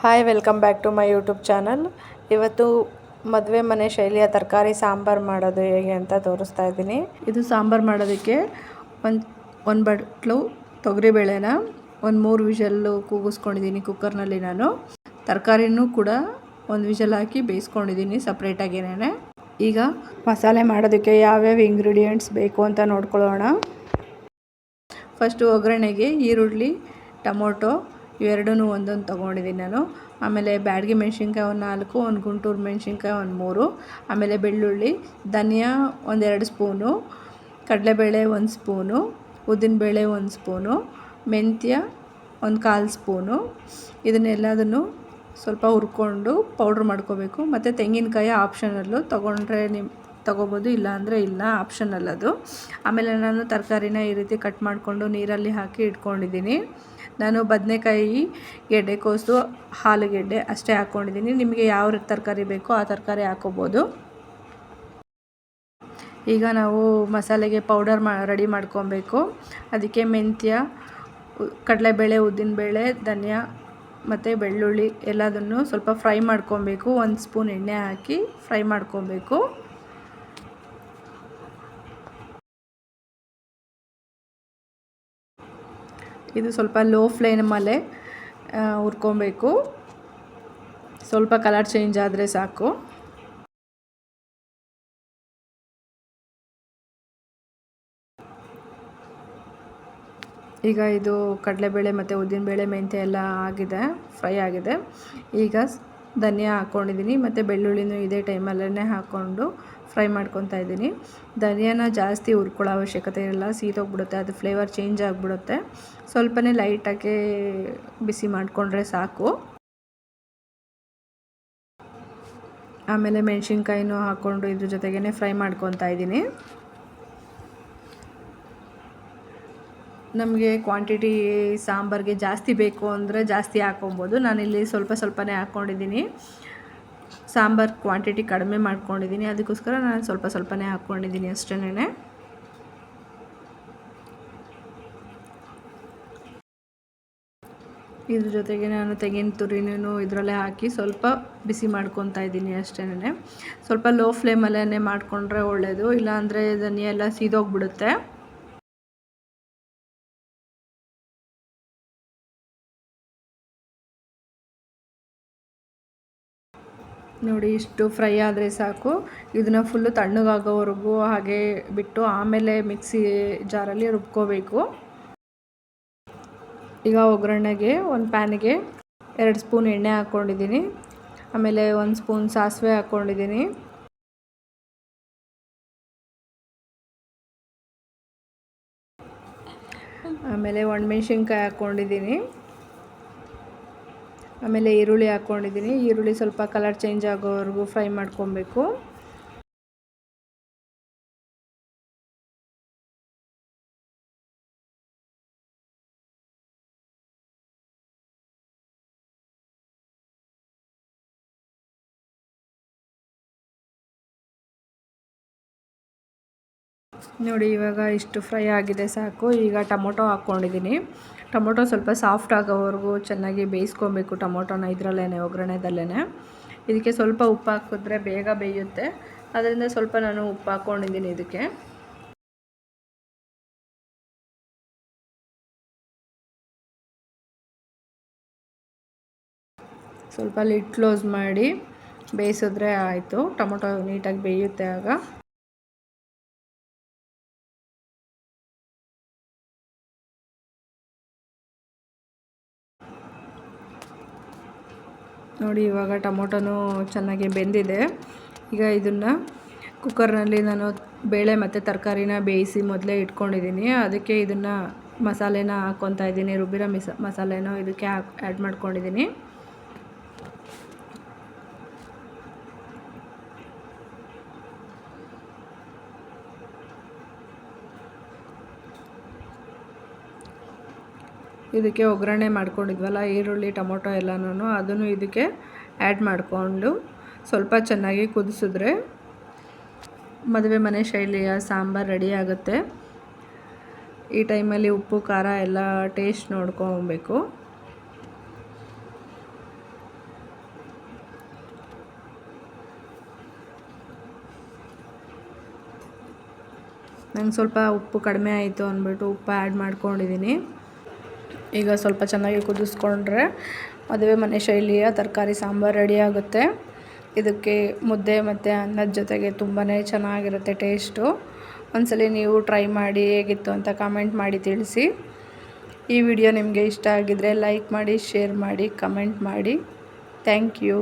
Hi welcome back to my YouTube channel. ಇವತ್ತು ಮದುವೆ ಮನೆ ಶೈಲಿಯ ತರಕಾರಿ ಸಾಂಬಾರು ಮಾಡೋದು ಹೇಗೆ ಅಂತ ತೋರಿಸ್ತಾ ಇದ್ದೀನಿ. ಇದು ಸಾಂಬಾರು ಮಾಡೋದಕ್ಕೆ ಒಂದು ಬಟ್ಲು ತೊಗರಿಬೇಳೆನ ಒಂದು 3 ವಿಷಲ್ಲು ಕೂಗಿಸ್ಕೊಂಡಿದ್ದೀನಿ ಕುಕ್ಕರ್ನಲ್ಲಿ. ನಾನು ತರಕಾರಿನೂ ಕೂಡ 1 ವಿಷಲ್ ಹಾಕಿ ಬೇಯಿಸ್ಕೊಂಡಿದ್ದೀನಿ ಸಪ್ರೇಟಾಗೇನೆ. ಈಗ ಮಸಾಲೆ ಮಾಡೋದಕ್ಕೆ ಯಾವ್ಯಾವ ಇಂಗ್ರೀಡಿಯೆಂಟ್ಸ್ ಬೇಕು ಅಂತ ನೋಡ್ಕೊಳ್ಳೋಣ. ಫಸ್ಟು ಒಗ್ಗರಣೆಗೆ ಈರುಳ್ಳಿ, ಟೊಮೊಟೊ ಇವೆರಡೂ ಒಂದೊಂದು ತೊಗೊಂಡಿದ್ದೀನಿ ನಾನು. ಆಮೇಲೆ ಬ್ಯಾಡಗಿ ಮೆಣಸಿನ್ಕಾಯಿ 4, ಒಂದು ಗುಂಟೂರು ಮೆಣಸಿನ್ಕಾಯಿ 3, ಆಮೇಲೆ ಬೆಳ್ಳುಳ್ಳಿ, ಧನಿಯಾ 1-2 ಸ್ಪೂನು, ಕಡಲೆಬೇಳೆ 1 ಸ್ಪೂನು, ಉದ್ದಿನಬೇಳೆ 1 ಸ್ಪೂನು, ಮೆಂತ್ಯ 1/4 ಸ್ಪೂನು. ಇದನ್ನೆಲ್ಲದನ್ನು ಸ್ವಲ್ಪ ಹುರ್ಕೊಂಡು ಪೌಡ್ರ್ ಮಾಡ್ಕೋಬೇಕು. ಮತ್ತು ತೆಂಗಿನಕಾಯಿ ಆಪ್ಷನಲ್ಲು, ತೊಗೊಂಡ್ರೆ ತೊಗೋಬೋದು, ಇಲ್ಲ ಅಂದರೆ ಇಲ್ಲ, ಆಪ್ಷನಲ್ ಅದು. ಆಮೇಲೆ ನಾನು ತರಕಾರಿನ ಈ ರೀತಿ ಕಟ್ ಮಾಡಿಕೊಂಡು ನೀರಲ್ಲಿ ಹಾಕಿ ಇಟ್ಕೊಂಡಿದ್ದೀನಿ. ನಾನು ಬದನೆಕಾಯಿ, ಗೆಡ್ಡೆಕೋಸು, ಆಲೂಗೆಡ್ಡೆ ಅಷ್ಟೇ ಹಾಕ್ಕೊಂಡಿದ್ದೀನಿ. ನಿಮಗೆ ಯಾವ ತರಕಾರಿ ಬೇಕೋ ಆ ತರಕಾರಿ ಹಾಕೋಬೋದು. ಈಗ ನಾವು ಮಸಾಲೆಗೆ ಪೌಡರ್ ರೆಡಿ ಮಾಡ್ಕೊಬೇಕು. ಅದಕ್ಕೆ ಮೆಂತ್ಯ, ಕಡಲೆಬೇಳೆ, ಉದ್ದಿನಬೇಳೆ, ಧನಿಯಾ ಮತ್ತು ಬೆಳ್ಳುಳ್ಳಿ ಎಲ್ಲದನ್ನು ಸ್ವಲ್ಪ ಫ್ರೈ ಮಾಡ್ಕೊಬೇಕು. 1 ಸ್ಪೂನ್ ಎಣ್ಣೆ ಹಾಕಿ ಫ್ರೈ ಮಾಡ್ಕೊಬೇಕು. ಇದು ಸ್ವಲ್ಪ ಲೋ ಫ್ಲೇಮ್ ಮೇಲೆ ಹುರ್ಕೊಬೇಕು. ಸ್ವಲ್ಪ ಕಲರ್ ಚೇಂಜ್ ಆದರೆ ಸಾಕು. ಈಗ ಇದು ಕಡಲೆಬೇಳೆ ಮತ್ತು ಉದ್ದಿನಬೇಳೆ, ಮೆಂತ್ಯ ಎಲ್ಲ ಆಗಿದೆ, ಫ್ರೈ ಆಗಿದೆ. ಈಗ ಧನಿಯಾ ಹಾಕ್ಕೊಂಡಿದ್ದೀನಿ ಮತ್ತು ಬೆಳ್ಳುಳ್ಳಿನೂ ಇದೇ ಟೈಮಲ್ಲೇ ಹಾಕ್ಕೊಂಡು ಫ್ರೈ ಮಾಡ್ಕೊತಾ ಇದ್ದೀನಿ. ಧನಿಯಾನ ಜಾಸ್ತಿ ಹುರ್ಕೊಳ್ಳೋ ಅವಶ್ಯಕತೆ ಇಲ್ಲ, ಸೀದೋಗ್ಬಿಡುತ್ತೆ, ಅದು ಫ್ಲೇವರ್ ಚೇಂಜ್ ಆಗಿಬಿಡುತ್ತೆ. ಸ್ವಲ್ಪನೇ ಲೈಟಾಗಿ ಬಿಸಿ ಮಾಡಿಕೊಂಡ್ರೆ ಸಾಕು. ಆಮೇಲೆ ಮೆಣಸಿನ್ಕಾಯಿನೂ ಹಾಕ್ಕೊಂಡು ಇದ್ರ ಜೊತೆಗೇ ಫ್ರೈ ಮಾಡ್ಕೊತಾ ಇದ್ದೀನಿ. ನಮಗೆ ಕ್ವಾಂಟಿಟಿ ಸಾಂಬಾರಿಗೆ ಜಾಸ್ತಿ ಬೇಕು ಅಂದರೆ ಜಾಸ್ತಿ ಹಾಕ್ಕೊಬೋದು. ನಾನಿಲ್ಲಿ ಸ್ವಲ್ಪನೇ ಹಾಕ್ಕೊಂಡಿದ್ದೀನಿ. ಸಾಂಬಾರು ಕ್ವಾಂಟಿಟಿ ಕಡಿಮೆ ಮಾಡ್ಕೊಂಡಿದ್ದೀನಿ, ಅದಕ್ಕೋಸ್ಕರ ನಾನು ಸ್ವಲ್ಪನೇ ಹಾಕ್ಕೊಂಡಿದ್ದೀನಿ ಅಷ್ಟೇನೆ. ಇದ್ರ ಜೊತೆಗೆ ನಾನು ತೆಂಗಿನ ತುರಿನೂ ಇದರಲ್ಲೇ ಹಾಕಿ ಸ್ವಲ್ಪ ಬಿಸಿ ಮಾಡ್ಕೊತಾ ಇದ್ದೀನಿ ಅಷ್ಟೇನೆ. ಸ್ವಲ್ಪ ಲೋ ಫ್ಲೇಮಲ್ಲೇ ಮಾಡಿಕೊಂಡ್ರೆ ಒಳ್ಳೆಯದು, ಇಲ್ಲಾಂದರೆ ಧನಿಯಾ ಎಲ್ಲ ಸೀದೋಗ್ಬಿಡುತ್ತೆ. ನೋಡಿ, ಇಷ್ಟು ಫ್ರೈ ಆದರೆ ಸಾಕು. ಇದನ್ನು ಫುಲ್ಲು ತಣ್ಣಗಾಗೋವರೆಗೂ ಹಾಗೆ ಬಿಟ್ಟು ಆಮೇಲೆ ಮಿಕ್ಸಿ ಜಾರಲ್ಲಿ ರುಬ್ಕೋಬೇಕು. ಈಗ ಒಗ್ಗರಣೆಗೆ ಒಂದು ಪ್ಯಾನಿಗೆ 2 ಸ್ಪೂನ್ ಎಣ್ಣೆ ಹಾಕ್ಕೊಂಡಿದ್ದೀನಿ. ಆಮೇಲೆ 1 ಸ್ಪೂನ್ ಸಾಸಿವೆ ಹಾಕ್ಕೊಂಡಿದ್ದೀನಿ. ಆಮೇಲೆ ಒಣಮೆಣ್ಸಿನ್ಕಾಯಿ ಹಾಕ್ಕೊಂಡಿದ್ದೀನಿ. ಆಮೇಲೆ ಈರುಳ್ಳಿ ಹಾಕ್ಕೊಂಡಿದ್ದೀನಿ. ಈರುಳ್ಳಿ ಸ್ವಲ್ಪ ಕಲರ್ ಚೇಂಜ್ ಆಗೋವರೆಗೂ ಫ್ರೈ ಮಾಡ್ಕೊಬೇಕು. ನೋಡಿ, ಇವಾಗ ಇಷ್ಟು ಫ್ರೈ ಆಗಿದೆ ಸಾಕು. ಈಗ ಟೊಮೊಟೊ ಹಾಕ್ಕೊಂಡಿದ್ದೀನಿ. ಟೊಮೊಟೊ ಸ್ವಲ್ಪ ಸಾಫ್ಟ್ ಆಗೋವರೆಗೂ ಚೆನ್ನಾಗಿ ಬೇಯಿಸ್ಕೊಬೇಕು ಟೊಮೊಟೊನ ಇದರಲ್ಲೇ, ಒಗ್ಗರಣೆದಲ್ಲೇ. ಇದಕ್ಕೆ ಸ್ವಲ್ಪ ಉಪ್ಪು ಹಾಕಿದ್ರೆ ಬೇಗ ಬೇಯುತ್ತೆ, ಅದರಿಂದ ಸ್ವಲ್ಪ ನಾನು ಉಪ್ಪು ಹಾಕ್ಕೊಂಡಿದ್ದೀನಿ. ಇದಕ್ಕೆ ಸ್ವಲ್ಪ ಲಿಡ್ ಕ್ಲೋಸ್ ಮಾಡಿ ಬೇಯಿಸಿದ್ರೆ ಆಯಿತು. ಟೊಮೊಟೊ ನೀಟಾಗಿ ಬೇಯುತ್ತೆ ಆಗ. ನೋಡಿ, ಇವಾಗ ಟೊಮೊಟೊನೂ ಚೆನ್ನಾಗಿ ಬೆಂದಿದೆ. ಈಗ ಇದನ್ನು ಕುಕ್ಕರ್ನಲ್ಲಿ ನಾನು ಬೇಳೆ ಮತ್ತು ತರಕಾರಿನ ಬೇಯಿಸಿ ಮೊದಲೇ ಇಟ್ಕೊಂಡಿದ್ದೀನಿ. ಅದಕ್ಕೆ ಇದನ್ನು ಮಸಾಲೆನ ಹಾಕ್ಕೊತಾ ಇದ್ದೀನಿ. ರುಬ್ಬಿರೋ ಮಸಾಲೆನೂ ಇದಕ್ಕೆ ಆ್ಯಡ್ ಮಾಡ್ಕೊಂಡಿದ್ದೀನಿ. ಇದಕ್ಕೆ ಒಗ್ಗರಣೆ ಮಾಡ್ಕೊಂಡಿದ್ವಲ್ಲ, ಈರುಳ್ಳಿ, ಟೊಮೊಟೊ ಎಲ್ಲನೂ, ಅದನ್ನು ಇದಕ್ಕೆ ಆ್ಯಡ್ ಮಾಡಿಕೊಂಡು ಸ್ವಲ್ಪ ಚೆನ್ನಾಗಿ ಕುದಿಸಿದ್ರೆ ಮದುವೆ ಮನೆ ಶೈಲಿಯ ಸಾಂಬಾರು ರೆಡಿ ಆಗುತ್ತೆ. ಈ ಟೈಮಲ್ಲಿ ಉಪ್ಪು ಖಾರ ಎಲ್ಲ ಟೇಸ್ಟ್ ನೋಡ್ಕೊಬೇಕು. ನಂಗೆ ಸ್ವಲ್ಪ ಉಪ್ಪು ಕಡಿಮೆ ಆಯಿತು ಅಂದ್ಬಿಟ್ಟು ಉಪ್ಪು ಆ್ಯಡ್ ಮಾಡ್ಕೊಂಡಿದ್ದೀನಿ. ಈಗ ಸ್ವಲ್ಪ ಚೆನ್ನಾಗಿ ಕುದಿಸ್ಕೊಂಡ್ರೆ ಮದುವೆ ಮನೆ ಶೈಲಿಯ ತರಕಾರಿ ಸಾಂಬಾರು ರೆಡಿ ಆಗುತ್ತೆ. ಇದಕ್ಕೆ ಮುದ್ದೆ ಮತ್ತು ಅನ್ನದ ಜೊತೆಗೆ ತುಂಬಾ ಚೆನ್ನಾಗಿರುತ್ತೆ ಟೇಸ್ಟು. ಒಂದ್ಸಲಿ ನೀವು ಟ್ರೈ ಮಾಡಿ ಹೇಗಿತ್ತು ಅಂತ ಕಮೆಂಟ್ ಮಾಡಿ ತಿಳಿಸಿ. ಈ ವಿಡಿಯೋ ನಿಮಗೆ ಇಷ್ಟ ಆಗಿದ್ದರೆ ಲೈಕ್ ಮಾಡಿ, ಶೇರ್ ಮಾಡಿ, ಕಮೆಂಟ್ ಮಾಡಿ. Thank you.